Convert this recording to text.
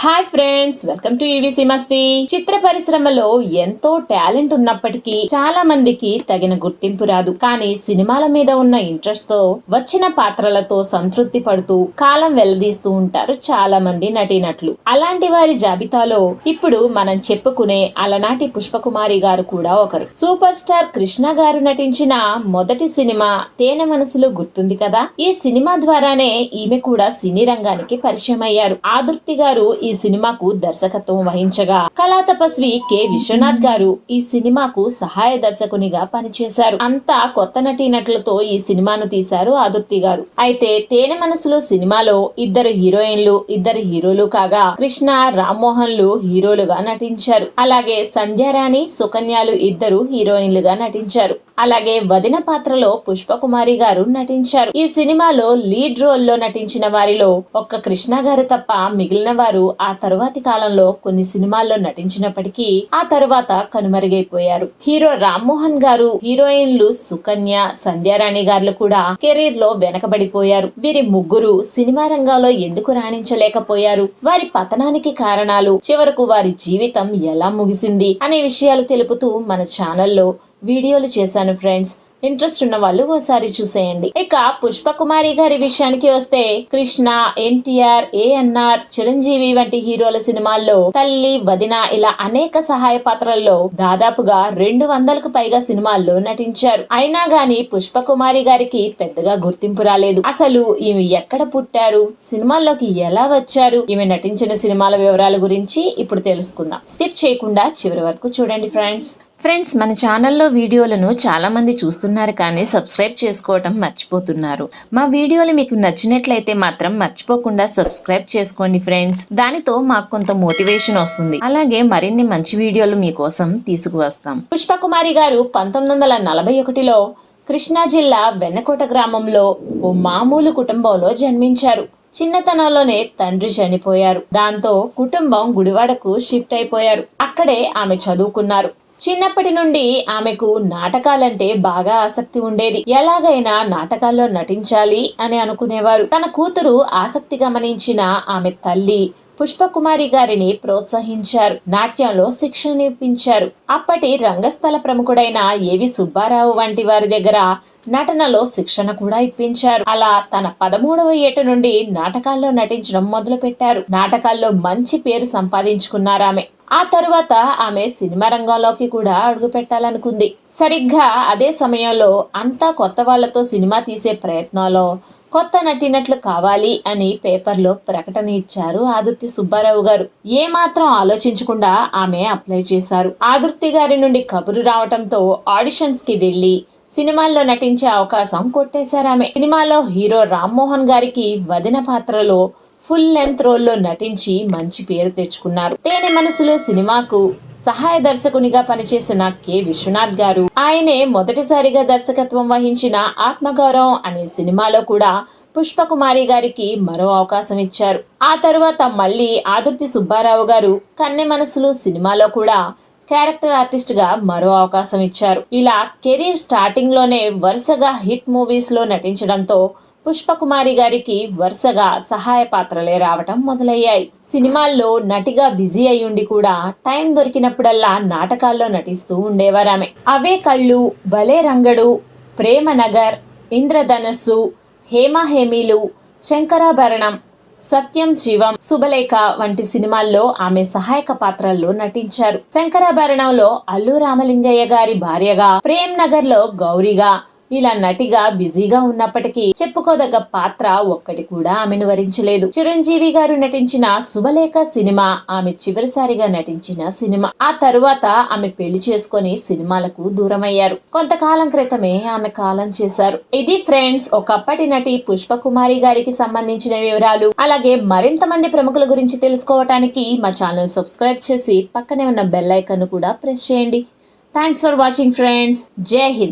Hi friends, welcome to EVC మస్తీ. చిత్ర పరిశ్రమలో ఎంతో talent ఉన్నప్పటికీ చాలా మందికి తగిన గుర్తింపు రాదు. కానీ సినిమాల మీద ఉన్న ఇంట్రెస్ట్ తో వచ్చిన పాత్రలతో సంతృప్తి పడుతూ కాలం వెల్లదీస్తూ ఉంటారు చాలా మంది నటీనటులు. అలాంటి వారి జాబితాలో ఇప్పుడు మనం చెప్పుకునే అలనాటి పుష్పకుమారి గారు కూడా ఒకరు. సూపర్ స్టార్ కృష్ణ గారు నటించిన మొదటి సినిమా తేనె మనసులు గుర్తుంది కదా. ఈ సినిమా ద్వారానే ఈమె కూడా సినీ రంగానికి పరిచయం అయ్యారు. ఆదుర్తి గారు ఈ సినిమాకు దర్శకత్వం వహించగా కళా తపస్వి కె విశ్వనాథ్ గారు ఈ సినిమాకు సహాయ దర్శకునిగా పనిచేశారు. అంతా కొత్త నటీనటులతో ఈ సినిమాను తీశారు ఆదుర్తి గారు. అయితే తేనె మనసులు సినిమాలో ఇద్దరు హీరోయిన్లు, ఇద్దరు హీరోలు కాగా కృష్ణ, రామ్మోహన్లు హీరోలుగా నటించారు. అలాగే సంధ్యారాణి, సుకన్యలు ఇద్దరు హీరోయిన్లుగా నటించారు. అలాగే వదిన పాత్రలో పుష్పకుమారి గారు నటించారు. ఈ సినిమాలో లీడ్ రోల్ లో నటించిన వారిలో ఒక్క కృష్ణ గారు తప్ప మిగిలిన వారు ఆ తరువాతి కాలంలో కొన్ని సినిమాల్లో నటించినప్పటికీ ఆ తరువాత కనుమరుగైపోయారు. హీరో రామ్మోహన్ గారు, హీరోయిన్లు సుకన్య, సంధ్యారాణి గారు కూడా కెరీర్ లో వెనకబడిపోయారు. వీరి ముగ్గురు సినిమా రంగంలో ఎందుకు రాణించలేకపోయారు, వారి పతనానికి కారణాలు, చివరకు వారి జీవితం ఎలా ముగిసింది అనే విషయాలు తెలుపుతూ మన ఛానల్లో వీడియోలు చేశాను ఫ్రెండ్స్. ఇంట్రెస్ట్ ఉన్న వాళ్ళు ఓసారి చూసేయండి. ఇక పుష్పకుమారి గారి విషయానికి వస్తే కృష్ణ, ఎన్టీఆర్, ఏఎన్ఆర్, చిరంజీవి వంటి హీరోల సినిమాల్లో తల్లి, వదిన ఇలా అనేక సహాయ పాత్రల్లో దాదాపుగా 200కు పైగా సినిమాల్లో నటించారు. అయినా గాని పుష్పకుమారి గారికి పెద్దగా గుర్తింపు రాలేదు. అసలు ఈమె ఎక్కడ పుట్టారు, సినిమాల్లోకి ఎలా వచ్చారు, ఈమె నటించిన సినిమాల వివరాల గురించి ఇప్పుడు తెలుసుకుందాం. స్కిప్ చేయకుండా చివరి వరకు చూడండి ఫ్రెండ్స్, మన ఛానల్లో వీడియోలను చాలా మంది చూస్తున్నారు కానీ సబ్స్క్రైబ్ చేసుకోవటం మర్చిపోతున్నారు. మా వీడియోలు మీకు నచ్చినట్లయితే మాత్రం మర్చిపోకుండా సబ్స్క్రైబ్ చేసుకోండి ఫ్రెండ్స్. దానితో మాకు కొంత మోటివేషన్ వస్తుంది. అలాగే మరిన్ని మంచి వీడియోలు మీకోసం తీసుకువస్తాం. పుష్పకుమారి గారు 1941లో కృష్ణా జిల్లా వెన్నకోట గ్రామంలో ఓ మామూలు కుటుంబంలో జన్మించారు. చిన్నతనంలోనే తండ్రి చనిపోయారు. దాంతో కుటుంబం గుడివాడకు షిఫ్ట్ అయిపోయారు. అక్కడే ఆమె చదువుకున్నారు. చిన్నప్పటి నుండి ఆమెకు నాటకాలంటే బాగా ఆసక్తి ఉండేది. ఎలాగైనా నాటకాల్లో నటించాలి అని అనుకునేవారు. తన కూతురు ఆసక్తి గమనించిన ఆమె తల్లి పుష్పకుమారి గారిని ప్రోత్సహించారు. నాట్యంలో శిక్షణ ఇప్పించారు. అప్పటి రంగస్థల ప్రముఖుడైన ఏవి సుబ్బారావు వంటి వారి దగ్గర నటనలో శిక్షణ కూడా ఇప్పించారు. అలా తన 13వ ఏట నుండి నాటకాల్లో నటించడం మొదలు పెట్టారు. నాటకాల్లో మంచి పేరు సంపాదించుకున్నారు ఆమె. ఆ తరువాత ఆమె సినిమా రంగంలోకి కూడా అడుగు పెట్టాలనుకుంది. సరిగ్గా అదే సమయంలో అంతా కొత్త వాళ్లతో సినిమా తీసే ప్రయత్నంలో కొత్త నటీనటులు కావాలి అని పేపర్లో ప్రకటన ఇచ్చారు ఆదుర్తి సుబ్బారావు గారు. ఏ మాత్రం ఆలోచించకుండా ఆమె అప్లై చేశారు. ఆదుర్తి గారి నుండి కబురు రావటంతో ఆడిషన్స్ కి వెళ్లి సినిమాల్లో నటించే అవకాశం కొట్టేశారు ఆమె. సినిమాలో హీరో రామ్మోహన్ గారికి వదిన పాత్రలో ఫుల్ లెంత్ రోల్లో నటించి మంచి పేరు తెచ్చుకున్నారు. తేనె మనసులో సినిమాకు సహాయ దర్శకునిగా పనిచేసిన కె విశ్వనాథ్ గారు, ఆయనే మొదటిసారిగా దర్శకత్వం వహించిన ఆత్మగౌరవం అనే సినిమాలో కూడా పుష్పకుమారి గారికి మరో అవకాశం ఇచ్చారు. ఆ తరువాత మళ్ళీ ఆదుర్తి సుబ్బారావు గారు కన్నె మనసులు సినిమాలో కూడా క్యారెక్టర్ ఆర్టిస్ట్ గా మరో అవకాశం ఇచ్చారు. ఇలా కెరీర్ స్టార్టింగ్ లోనే వరుసగా హిట్ మూవీస్ లో నటించడంతో పుష్పకుమారి గారికి వరుసగా సహాయ పాత్రలే రావటం మొదలయ్యాయి. సినిమాల్లో నటిగా బిజీ అయ్యుండి కూడా టైం దొరికినప్పుడల్లా నాటకాల్లో నటిస్తూ ఉండేవారామె. అవే కళ్ళు, భలే రంగడు, ప్రేమ నగర్, ఇంద్రధనస్సు, హేమహేమీలు, శంకరాభరణం, సత్యం శివం, శుభలేఖ వంటి సినిమాల్లో ఆమె సహాయక పాత్రల్లో నటించారు. శంకరాభరణంలో అల్లు రామలింగయ్య గారి భార్యగా, ప్రేమ్ నగర్ లో గౌరిగా ఇలా నటిగా బిజీగా ఉన్నప్పటికీ చెప్పుకోదగ్గ పాత్ర ఒక్కటి కూడా ఆమెను వరించలేదు. చిరంజీవి గారు నటించిన శుభలేఖ సినిమా ఆమె చివరిసారిగా నటించిన సినిమా. ఆ తరువాత ఆమె పెళ్లి చేసుకుని సినిమాలకు దూరమయ్యారు. కొంతకాలం క్రితమే ఆమె కాలం చేశారు. ఇది ఫ్రెండ్స్ ఒకప్పటి నటి పుష్పకుమారి గారికి సంబంధించిన వివరాలు. అలాగే మరింత మంది ప్రముఖుల గురించి తెలుసుకోవటానికి మా ఛానల్ సబ్స్క్రైబ్ చేసి పక్కనే ఉన్న బెల్ ఐకాన్ కూడా ప్రెస్ చేయండి. Thanks for watching friends. జై హింద్.